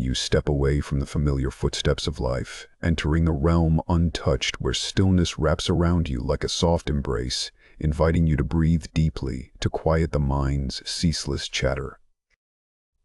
You step away from the familiar footsteps of life, entering a realm untouched where stillness wraps around you like a soft embrace, inviting you to breathe deeply, to quiet the mind's ceaseless chatter.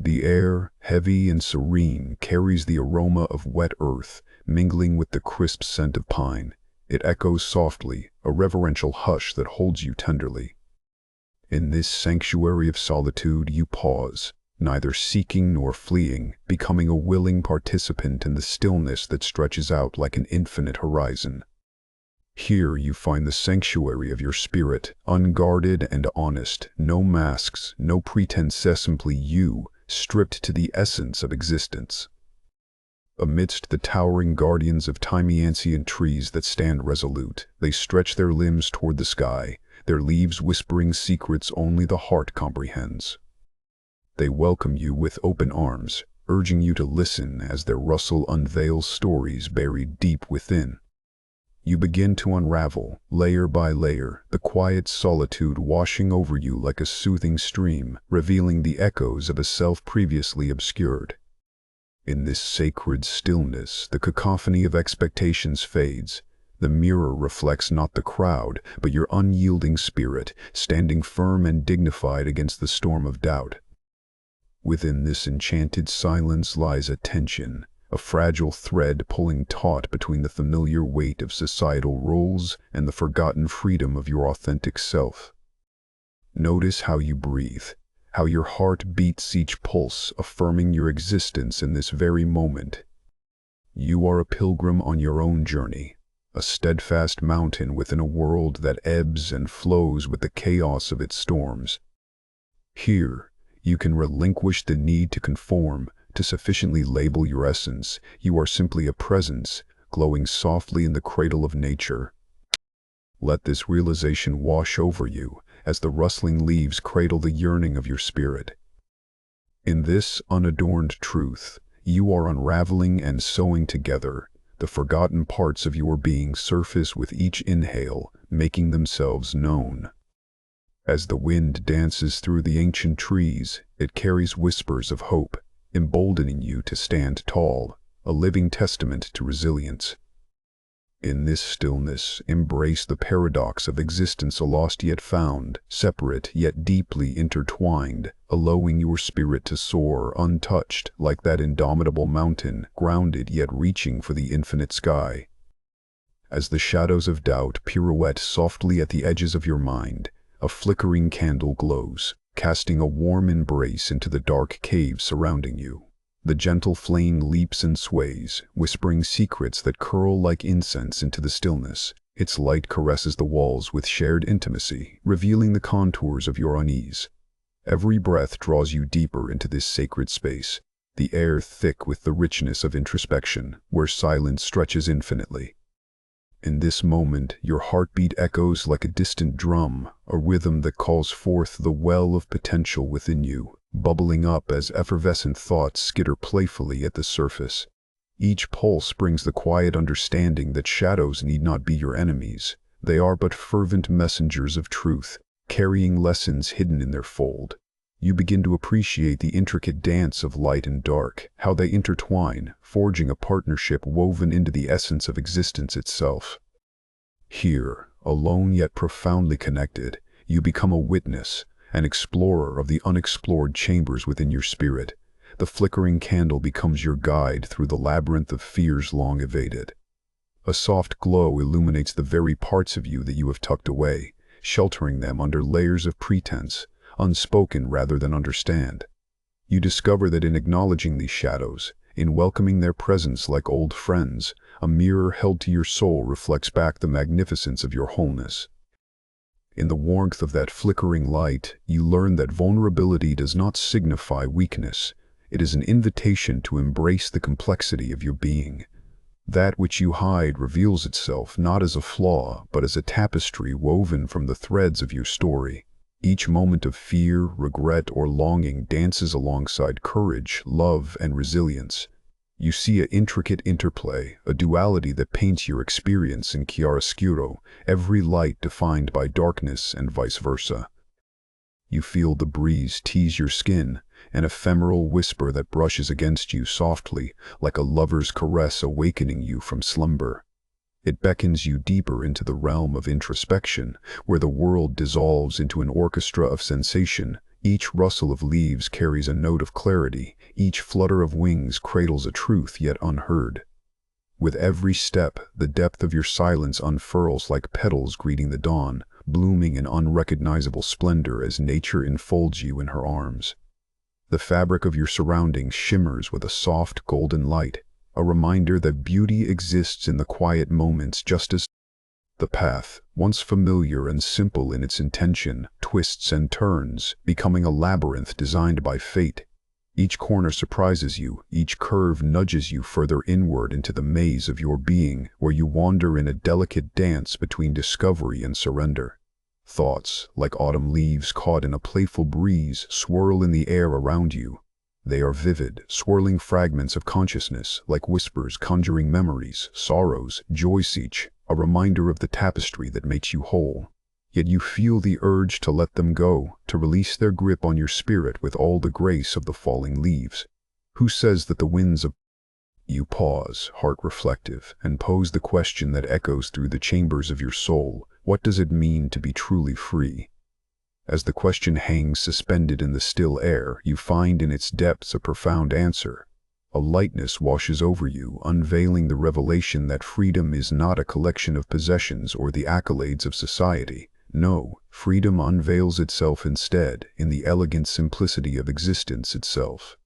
The air, heavy and serene, carries the aroma of wet earth, mingling with the crisp scent of pine. It echoes softly, a reverential hush that holds you tenderly. In this sanctuary of solitude you pause, neither seeking nor fleeing, becoming a willing participant in the stillness that stretches out like an infinite horizon. Here you find the sanctuary of your spirit, unguarded and honest, no masks, no pretense, simply you, stripped to the essence of existence. Amidst the towering guardians of thymy ancient trees that stand resolute, they stretch their limbs toward the sky, their leaves whispering secrets only the heart comprehends. They welcome you with open arms, urging you to listen as their rustle unveils stories buried deep within. You begin to unravel, layer by layer, the quiet solitude washing over you like a soothing stream, revealing the echoes of a self previously obscured. In this sacred stillness, the cacophony of expectations fades. The mirror reflects not the crowd, but your unyielding spirit, standing firm and dignified against the storm of doubt. Within this enchanted silence lies a tension, a fragile thread pulling taut between the familiar weight of societal roles and the forgotten freedom of your authentic self. Notice how you breathe, how your heart beats each pulse, affirming your existence in this very moment. You are a pilgrim on your own journey, a steadfast mountain within a world that ebbs and flows with the chaos of its storms. Here, you can relinquish the need to conform, to sufficiently label your essence. You are simply a presence, glowing softly in the cradle of nature. Let this realization wash over you, as the rustling leaves cradle the yearning of your spirit. In this unadorned truth, you are unraveling and sewing together. The forgotten parts of your being surface with each inhale, making themselves known. As the wind dances through the ancient trees, it carries whispers of hope, emboldening you to stand tall, a living testament to resilience. In this stillness, embrace the paradox of existence, a lost yet found, separate yet deeply intertwined, allowing your spirit to soar untouched like that indomitable mountain, grounded yet reaching for the infinite sky. As the shadows of doubt pirouette softly at the edges of your mind, a flickering candle glows, casting a warm embrace into the dark caves surrounding you. The gentle flame leaps and sways, whispering secrets that curl like incense into the stillness. Its light caresses the walls with shared intimacy, revealing the contours of your unease. Every breath draws you deeper into this sacred space, the air thick with the richness of introspection, where silence stretches infinitely. In this moment, your heartbeat echoes like a distant drum, a rhythm that calls forth the well of potential within you, bubbling up as effervescent thoughts skitter playfully at the surface. Each pulse brings the quiet understanding that shadows need not be your enemies. They are but fervent messengers of truth, carrying lessons hidden in their fold. You begin to appreciate the intricate dance of light and dark, how they intertwine, forging a partnership woven into the essence of existence itself. Here, alone yet profoundly connected, you become a witness, an explorer of the unexplored chambers within your spirit. The flickering candle becomes your guide through the labyrinth of fears long evaded. A soft glow illuminates the very parts of you that you have tucked away, sheltering them under layers of pretense, unspoken rather than understand. You discover that in acknowledging these shadows, in welcoming their presence like old friends, a mirror held to your soul reflects back the magnificence of your wholeness. In the warmth of that flickering light, you learn that vulnerability does not signify weakness. It is an invitation to embrace the complexity of your being. That which you hide reveals itself not as a flaw, but as a tapestry woven from the threads of your story. Each moment of fear, regret, or longing dances alongside courage, love, and resilience. You see an intricate interplay, a duality that paints your experience in chiaroscuro, every light defined by darkness and vice versa. You feel the breeze tease your skin, an ephemeral whisper that brushes against you softly, like a lover's caress awakening you from slumber. It beckons you deeper into the realm of introspection, where the world dissolves into an orchestra of sensation. Each rustle of leaves carries a note of clarity, each flutter of wings cradles a truth yet unheard. With every step, the depth of your silence unfurls like petals greeting the dawn, blooming in unrecognizable splendor as nature enfolds you in her arms. The fabric of your surroundings shimmers with a soft golden light, a reminder that beauty exists in the quiet moments just as the path, once familiar and simple in its intention, twists and turns, becoming a labyrinth designed by fate. Each corner surprises you, each curve nudges you further inward into the maze of your being, where you wander in a delicate dance between discovery and surrender. Thoughts, like autumn leaves caught in a playful breeze, swirl in the air around you. They are vivid, swirling fragments of consciousness, like whispers conjuring memories, sorrows, joys, each a reminder of the tapestry that makes you whole. Yet you feel the urge to let them go, to release their grip on your spirit with all the grace of the falling leaves. Who says that the winds of... You pause, heart reflective, and pose the question that echoes through the chambers of your soul: what does it mean to be truly free? As the question hangs suspended in the still air, you find in its depths a profound answer. A lightness washes over you, unveiling the revelation that freedom is not a collection of possessions or the accolades of society. No, freedom unveils itself instead in the elegant simplicity of existence itself.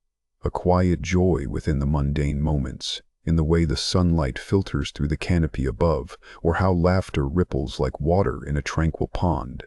A quiet joy within the mundane moments, in the way the sunlight filters through the canopy above, or how laughter ripples like water in a tranquil pond.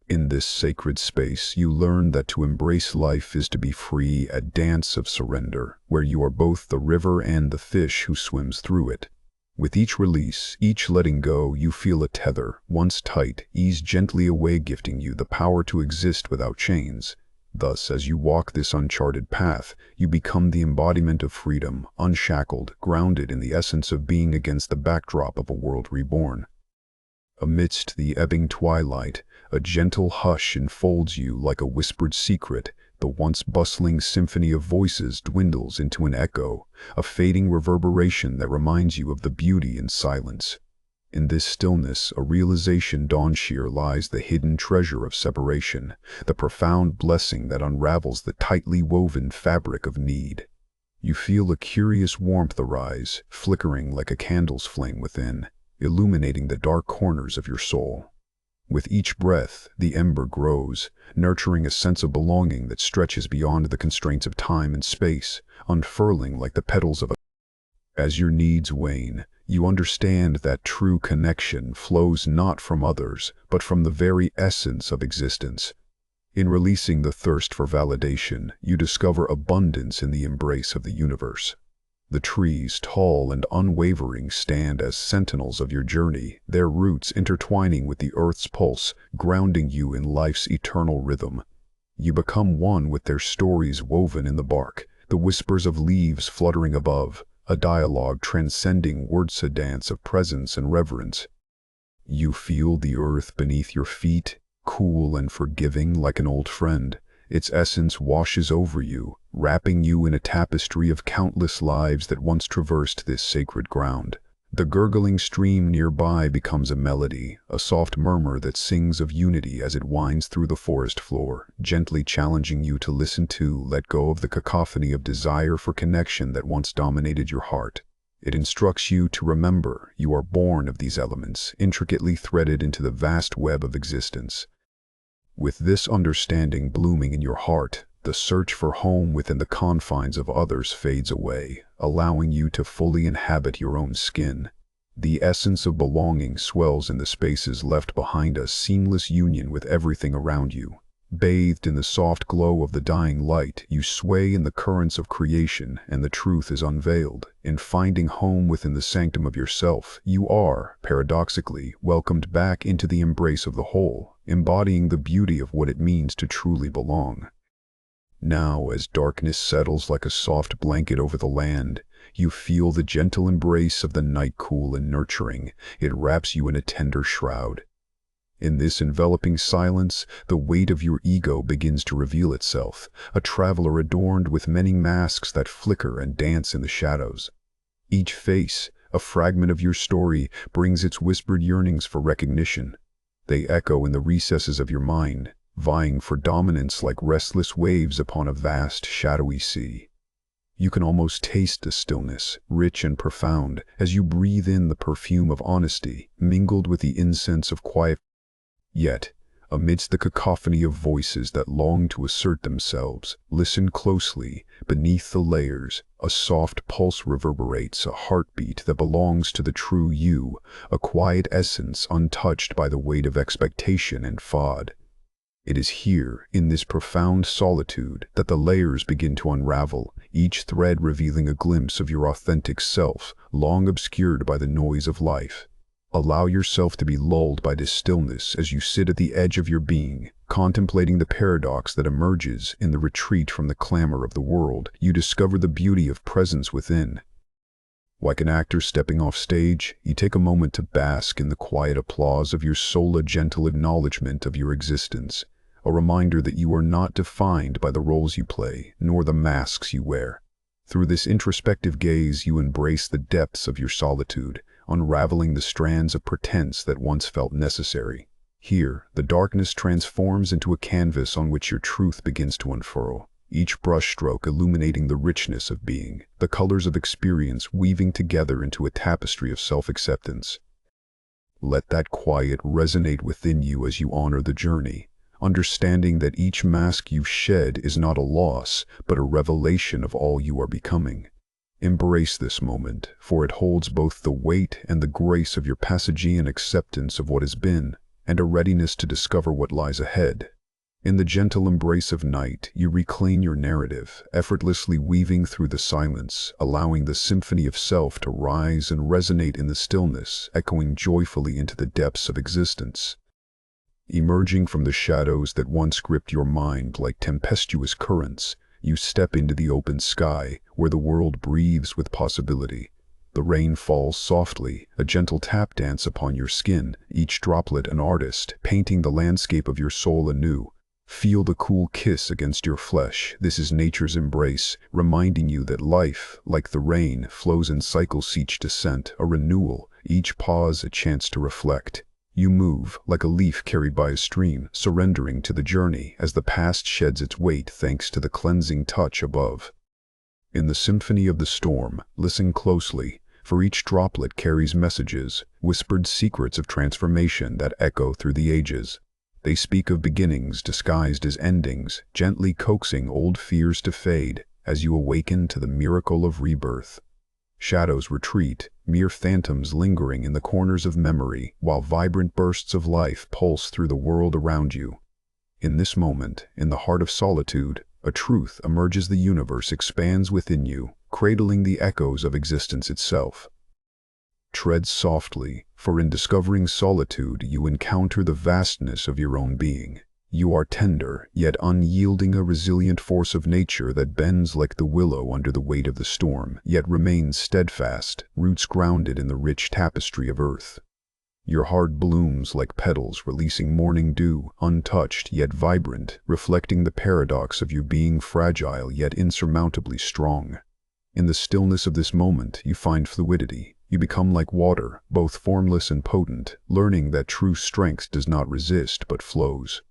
In this sacred space, you learn that to embrace life is to be free, a dance of surrender, where you are both the river and the fish who swims through it. With each release, each letting go, you feel a tether, once tight, ease gently away, gifting you the power to exist without chains. Thus, as you walk this uncharted path, you become the embodiment of freedom, unshackled, grounded in the essence of being against the backdrop of a world reborn. Amidst the ebbing twilight, a gentle hush enfolds you like a whispered secret. The once bustling symphony of voices dwindles into an echo, a fading reverberation that reminds you of the beauty in silence. In this stillness, a realization dawns: here lies the hidden treasure of separation, the profound blessing that unravels the tightly woven fabric of need. You feel a curious warmth arise, flickering like a candle's flame within, illuminating the dark corners of your soul. With each breath, the ember grows, nurturing a sense of belonging that stretches beyond the constraints of time and space, unfurling like the petals of a... As your needs wane, you understand that true connection flows not from others, but from the very essence of existence. In releasing the thirst for validation, you discover abundance in the embrace of the universe. The trees, tall and unwavering, stand as sentinels of your journey, their roots intertwining with the earth's pulse, grounding you in life's eternal rhythm. You become one with their stories woven in the bark, the whispers of leaves fluttering above, a dialogue transcending words, a dance of presence and reverence. You feel the earth beneath your feet, cool and forgiving like an old friend. Its essence washes over you, wrapping you in a tapestry of countless lives that once traversed this sacred ground. The gurgling stream nearby becomes a melody, a soft murmur that sings of unity as it winds through the forest floor, gently challenging you to listen to, let go of the cacophony of desire for connection that once dominated your heart. It instructs you to remember you are born of these elements, intricately threaded into the vast web of existence. With this understanding blooming in your heart, the search for home within the confines of others fades away, allowing you to fully inhabit your own skin. The essence of belonging swells in the spaces left behind, a seamless union with everything around you. Bathed in the soft glow of the dying light, you sway in the currents of creation, and the truth is unveiled. In finding home within the sanctum of yourself, you are, paradoxically, welcomed back into the embrace of the whole, embodying the beauty of what it means to truly belong. Now, as darkness settles like a soft blanket over the land, you feel the gentle embrace of the night, cool and nurturing. It wraps you in a tender shroud. In this enveloping silence, the weight of your ego begins to reveal itself, a traveler adorned with many masks that flicker and dance in the shadows. Each face, a fragment of your story, brings its whispered yearnings for recognition. They echo in the recesses of your mind, vying for dominance like restless waves upon a vast, shadowy sea. You can almost taste the stillness, rich and profound, as you breathe in the perfume of honesty, mingled with the incense of quiet. Yet, amidst the cacophony of voices that long to assert themselves, listen closely. Beneath the layers, a soft pulse reverberates, a heartbeat that belongs to the true you, a quiet essence untouched by the weight of expectation and fad. It is here, in this profound solitude, that the layers begin to unravel, each thread revealing a glimpse of your authentic self, long obscured by the noise of life. Allow yourself to be lulled by this stillness as you sit at the edge of your being, contemplating the paradox that emerges in the retreat from the clamor of the world. You discover the beauty of presence within. Like an actor stepping off stage, you take a moment to bask in the quiet applause of your soul, a gentle acknowledgement of your existence, a reminder that you are not defined by the roles you play, nor the masks you wear. Through this introspective gaze, you embrace the depths of your solitude, unraveling the strands of pretense that once felt necessary. Here, the darkness transforms into a canvas on which your truth begins to unfurl, each brushstroke illuminating the richness of being, the colors of experience weaving together into a tapestry of self-acceptance. Let that quiet resonate within you as you honor the journey, understanding that each mask you shed is not a loss, but a revelation of all you are becoming. Embrace this moment, for it holds both the weight and the grace of your Passagean acceptance of what has been, and a readiness to discover what lies ahead. In the gentle embrace of night, you reclaim your narrative, effortlessly weaving through the silence, allowing the symphony of self to rise and resonate in the stillness, echoing joyfully into the depths of existence. Emerging from the shadows that once gripped your mind like tempestuous currents, you step into the open sky, where the world breathes with possibility. The rain falls softly, a gentle tap dance upon your skin, each droplet an artist, painting the landscape of your soul anew. Feel the cool kiss against your flesh. This is nature's embrace, reminding you that life, like the rain, flows in cycles, each descent a renewal, each pause a chance to reflect. You move, like a leaf carried by a stream, surrendering to the journey as the past sheds its weight thanks to the cleansing touch above. In the symphony of the storm, listen closely, for each droplet carries messages, whispered secrets of transformation that echo through the ages. They speak of beginnings disguised as endings, gently coaxing old fears to fade as you awaken to the miracle of rebirth. Shadows retreat, mere phantoms lingering in the corners of memory, while vibrant bursts of life pulse through the world around you. In this moment, in the heart of solitude, a truth emerges. The universe expands within you, cradling the echoes of existence itself. Tread softly, for in discovering solitude you encounter the vastness of your own being. You are tender, yet unyielding, a resilient force of nature that bends like the willow under the weight of the storm, yet remains steadfast, roots grounded in the rich tapestry of earth. Your heart blooms like petals releasing morning dew, untouched yet vibrant, reflecting the paradox of you being fragile yet insurmountably strong. In the stillness of this moment, you find fluidity. You become like water, both formless and potent, learning that true strength does not resist but flows.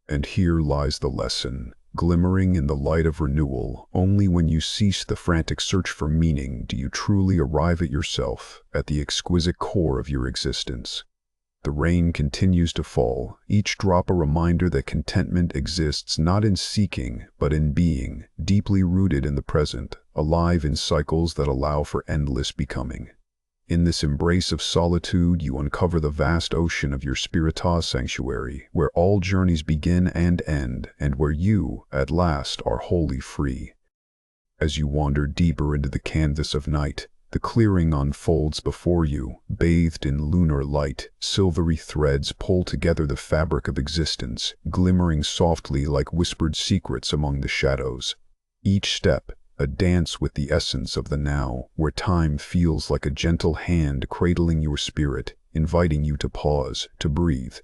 And here lies the lesson, glimmering in the light of renewal. Only when you cease the frantic search for meaning do you truly arrive at yourself, at the exquisite core of your existence. The rain continues to fall, each drop a reminder that contentment exists not in seeking, but in being, deeply rooted in the present, alive in cycles that allow for endless becoming. In this embrace of solitude, you uncover the vast ocean of your spiritus sanctuary, where all journeys begin and end, and where you, at last, are wholly free. As you wander deeper into the canvas of night, the clearing unfolds before you, bathed in lunar light. Silvery threads pull together the fabric of existence, glimmering softly like whispered secrets among the shadows. Each step, a dance with the essence of the now, where time feels like a gentle hand cradling your spirit, inviting you to pause, to breathe.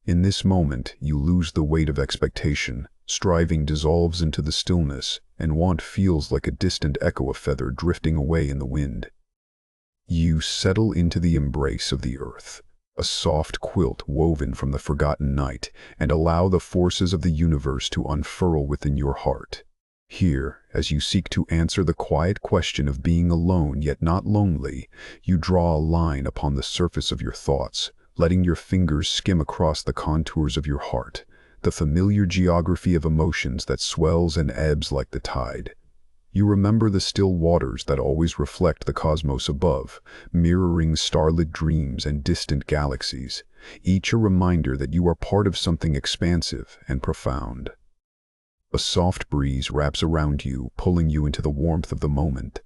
In this moment, you lose the weight of expectation, striving dissolves into the stillness, and want feels like a distant echo of feather drifting away in the wind. You settle into the embrace of the earth, a soft quilt woven from the forgotten night, and allow the forces of the universe to unfurl within your heart. Here, as you seek to answer the quiet question of being alone yet not lonely, you draw a line upon the surface of your thoughts, letting your fingers skim across the contours of your heart, the familiar geography of emotions that swells and ebbs like the tide. You remember the still waters that always reflect the cosmos above, mirroring starlit dreams and distant galaxies, each a reminder that you are part of something expansive and profound. A soft breeze wraps around you, pulling you into the warmth of the moment.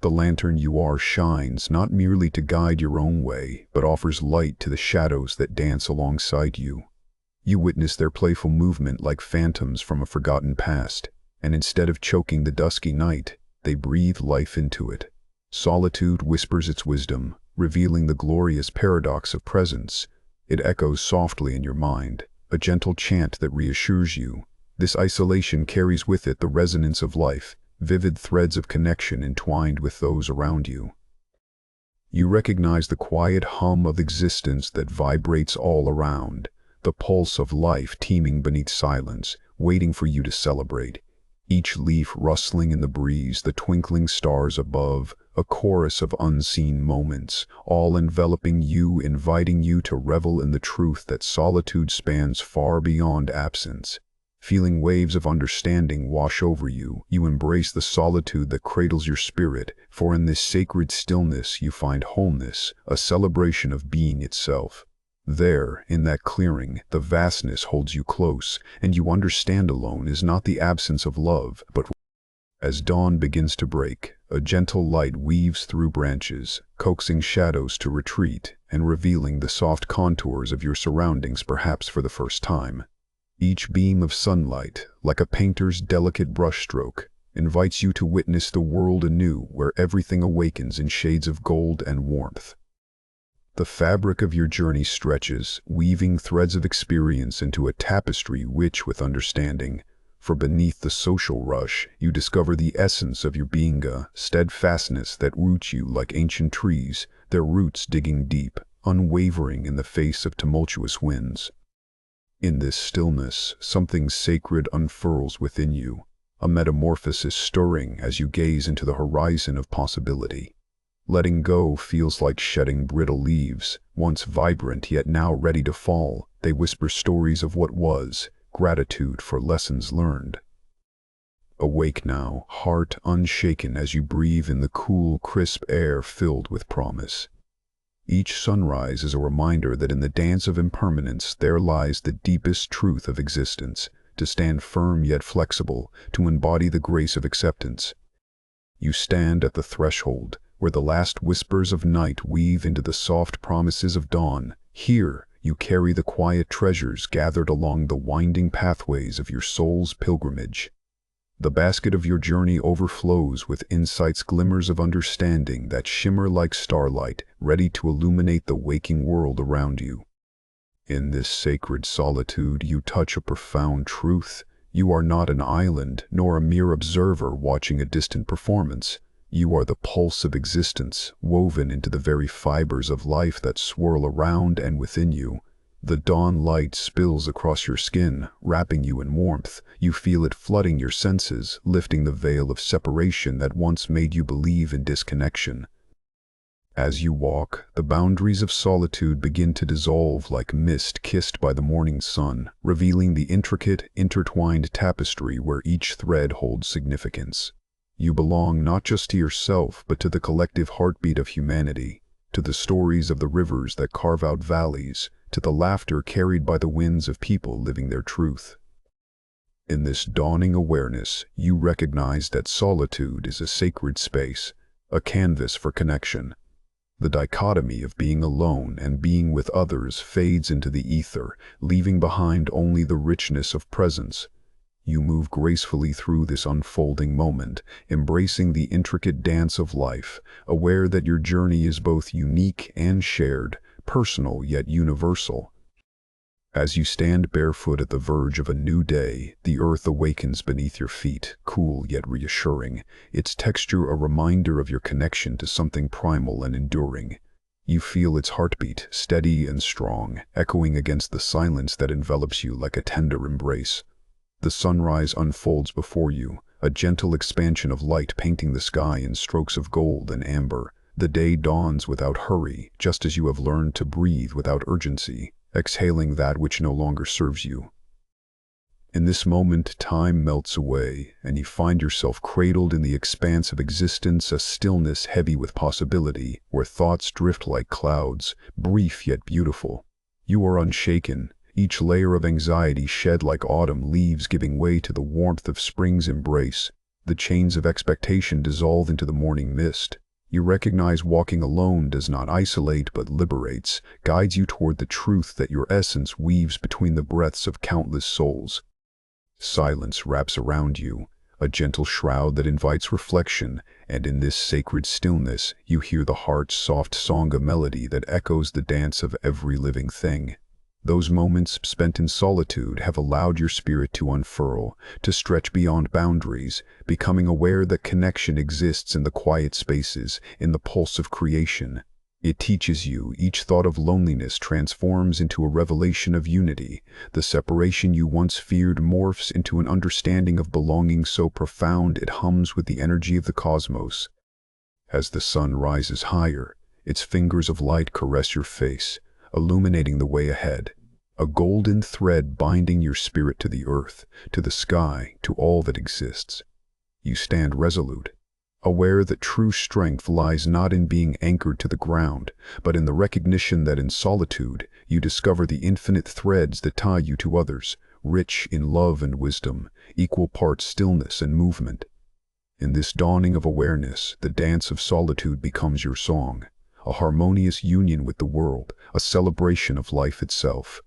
The lantern you are shines not merely to guide your own way, but offers light to the shadows that dance alongside you. You witness their playful movement like phantoms from a forgotten past, and instead of choking the dusky night, they breathe life into it. Solitude whispers its wisdom, revealing the glorious paradox of presence. It echoes softly in your mind, a gentle chant that reassures you. This isolation carries with it the resonance of life, vivid threads of connection entwined with those around you. You recognize the quiet hum of existence that vibrates all around, the pulse of life teeming beneath silence, waiting for you to celebrate. Each leaf rustling in the breeze, the twinkling stars above, a chorus of unseen moments, all enveloping you, inviting you to revel in the truth that solitude spans far beyond absence. Feeling waves of understanding wash over you, you embrace the solitude that cradles your spirit, for in this sacred stillness you find wholeness, a celebration of being itself. There, in that clearing, the vastness holds you close, and you understand alone is not the absence of love, but as dawn begins to break, a gentle light weaves through branches, coaxing shadows to retreat, and revealing the soft contours of your surroundings perhaps for the first time. Each beam of sunlight, like a painter's delicate brushstroke, invites you to witness the world anew, where everything awakens in shades of gold and warmth. The fabric of your journey stretches, weaving threads of experience into a tapestry rich with understanding, for beneath the social rush, you discover the essence of your being, a steadfastness that roots you like ancient trees, their roots digging deep, unwavering in the face of tumultuous winds. In this stillness, something sacred unfurls within you, a metamorphosis stirring as you gaze into the horizon of possibility. Letting go feels like shedding brittle leaves, once vibrant yet now ready to fall. They whisper stories of what was, gratitude for lessons learned. Awake now, heart unshaken as you breathe in the cool, crisp air filled with promise. Each sunrise is a reminder that in the dance of impermanence there lies the deepest truth of existence, to stand firm yet flexible, to embody the grace of acceptance. You stand at the threshold, where the last whispers of night weave into the soft promises of dawn. Here, you carry the quiet treasures gathered along the winding pathways of your soul's pilgrimage. The basket of your journey overflows with insights, glimmers of understanding that shimmer like starlight, ready to illuminate the waking world around you. In this sacred solitude, you touch a profound truth. You are not an island, nor a mere observer watching a distant performance. You are the pulse of existence, woven into the very fibers of life that swirl around and within you. The dawn light spills across your skin, wrapping you in warmth. You feel it flooding your senses, lifting the veil of separation that once made you believe in disconnection. As you walk, the boundaries of solitude begin to dissolve like mist kissed by the morning sun, revealing the intricate, intertwined tapestry where each thread holds significance. You belong not just to yourself, but to the collective heartbeat of humanity, to the stories of the rivers that carve out valleys, to the laughter carried by the winds of people living their truth. In this dawning awareness, you recognize that solitude is a sacred space, a canvas for connection. The dichotomy of being alone and being with others fades into the ether, leaving behind only the richness of presence. You move gracefully through this unfolding moment, embracing the intricate dance of life, aware that your journey is both unique and shared, personal yet universal. As you stand barefoot at the verge of a new day, the earth awakens beneath your feet, cool yet reassuring, its texture a reminder of your connection to something primal and enduring. You feel its heartbeat, steady and strong, echoing against the silence that envelops you like a tender embrace. The sunrise unfolds before you, a gentle expansion of light painting the sky in strokes of gold and amber. The day dawns without hurry, just as you have learned to breathe without urgency, exhaling that which no longer serves you. In this moment, time melts away, and you find yourself cradled in the expanse of existence, a stillness heavy with possibility, where thoughts drift like clouds, brief yet beautiful. You are unshaken, each layer of anxiety shed like autumn leaves giving way to the warmth of spring's embrace. The chains of expectation dissolve into the morning mist. You recognize walking alone does not isolate but liberates, guides you toward the truth that your essence weaves between the breaths of countless souls. Silence wraps around you, a gentle shroud that invites reflection, and in this sacred stillness you hear the heart's soft song, a melody that echoes the dance of every living thing. Those moments spent in solitude have allowed your spirit to unfurl, to stretch beyond boundaries, becoming aware that connection exists in the quiet spaces, in the pulse of creation. It teaches you each thought of loneliness transforms into a revelation of unity. The separation you once feared morphs into an understanding of belonging so profound it hums with the energy of the cosmos. As the sun rises higher, its fingers of light caress your face, illuminating the way ahead, a golden thread binding your spirit to the earth, to the sky, to all that exists. You stand resolute, aware that true strength lies not in being anchored to the ground, but in the recognition that in solitude you discover the infinite threads that tie you to others, rich in love and wisdom, equal parts stillness and movement. In this dawning of awareness, the dance of solitude becomes your song, a harmonious union with the world, a celebration of life itself.